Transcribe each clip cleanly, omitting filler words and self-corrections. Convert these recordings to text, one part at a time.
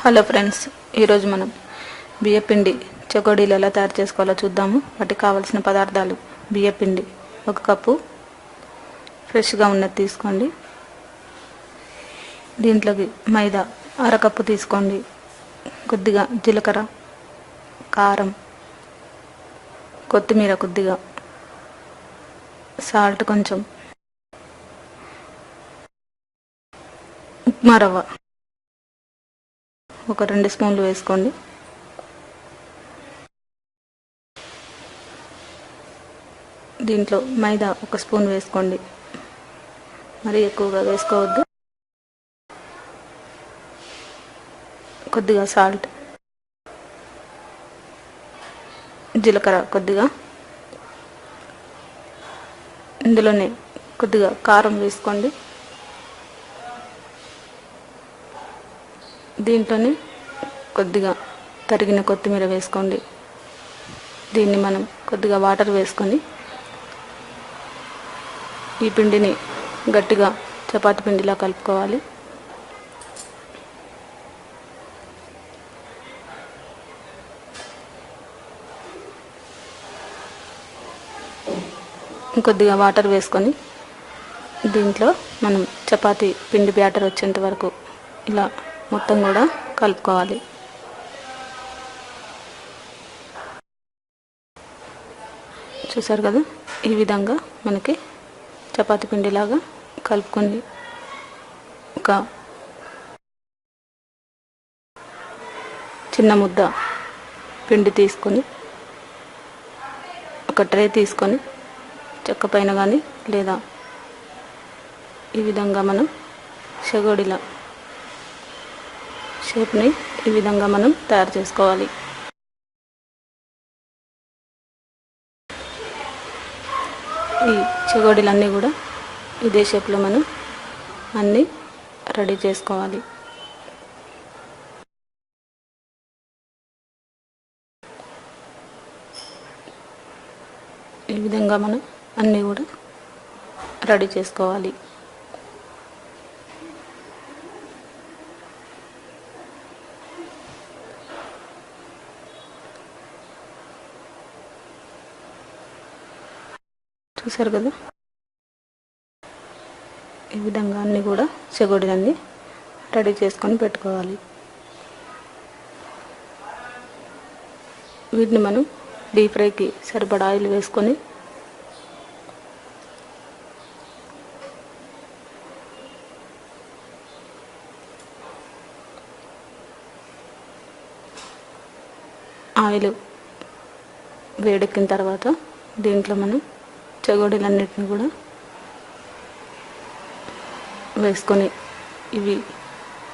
Hello friends, ఈరోజు మనం బియ్యపిండి చెకోడీలు ఎలా తయారు చేసుకోవాలో చూద్దాము. వాటికి కావాల్సిన పదార్థాలు: బియ్యపిండి 1 కప్పు, ఫ్రెష్గా ఉన్నది తీసుకోండి. దీంట్లోకి మైదా 1/2 కప్పు తీసుకోండి. కొద్దిగా జీలకర్ర, కారం, కొత్తిమీర కొద్దిగా, సాల్ట్ కొంచెం, ఉప్మా రవ్వ ఒక 2 స్పూన్లు వేసుకోండి. దీంట్లో మైదా 1 స్పూన్ వేసుకోండి, మరీ ఎక్కువగా వేసుకోవద్దు. కొద్దిగా సాల్ట్, జీలకర్ర కొద్దిగా, ఇందులోనే కొద్దిగా కారం వేసుకోండి. దీంట్లోనే కొద్దిగా తరిగిన కొత్తిమీర వేసుకోండి. దీన్ని మనం కొద్దిగా వాటర్ వేసుకొని ఈ పిండిని గట్టిగా చపాతీ పిండిలా కలుపుకోవాలి. కొద్దిగా వాటర్ వేసుకొని దీంట్లో మనం చపాతీ పిండి బ్యాటర్ వచ్చేంత వరకు ఇలా మొత్తం కూడా కలుపుకోవాలి. చూసారు కదా, ఈ విధంగా మనకి చపాతీ పిండిలాగా కలుపుకొని ఒక చిన్న ముద్ద పిండి తీసుకొని ఒక ట్రే తీసుకొని చెక్క పైన కానీ లేదా ఈ విధంగా మనం చెకోడీల షేప్ని ఈ విధంగా మనం తయారు చేసుకోవాలి. ఈ చెకోడీలన్నీ కూడా ఇదే షేప్లో మనం అన్నీ రెడీ చేసుకోవాలి. ఈ విధంగా మనం అన్నీ కూడా రెడీ చేసుకోవాలి. చూసారు కదా, ఈ విధంగా అన్నీ కూడా చెకోడీలన్నీ రెడీ చేసుకొని పెట్టుకోవాలి. వీటిని మనం డీప్ ఫ్రైకి సరిపడా ఆయిల్ వేసుకొని ఆయిల్ వేడెక్కిన తర్వాత దీంట్లో మనం చెకోడీలన్నిటిని కూడా వేసుకొని ఇవి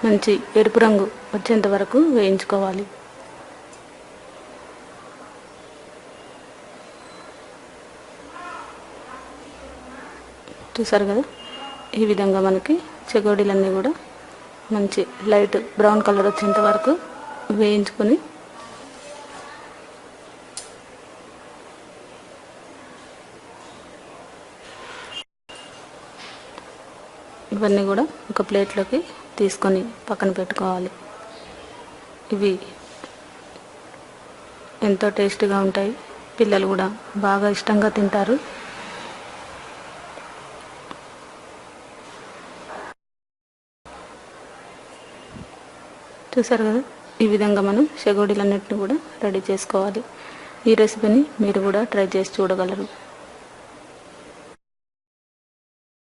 మంచి ఎరుపు రంగు వచ్చేంత వరకు వేయించుకోవాలి. చూసారు కదా, ఈ విధంగా మనకి చెకోడీలన్నీ కూడా మంచి లైట్ బ్రౌన్ కలర్ వచ్చేంత వరకు వేయించుకొని ఇవన్నీ కూడా ఒక ప్లేట్లోకి తీసుకొని పక్కన పెట్టుకోవాలి. ఇవి ఎంతో టేస్టీగా ఉంటాయి, పిల్లలు కూడా బాగా ఇష్టంగా తింటారు. చూసారు కదా, ఈ విధంగా మనం చెకోడీలన్నిటిని కూడా రెడీ చేసుకోవాలి. ఈ రెసిపీని మీరు కూడా ట్రై చేసి చూడగలరు.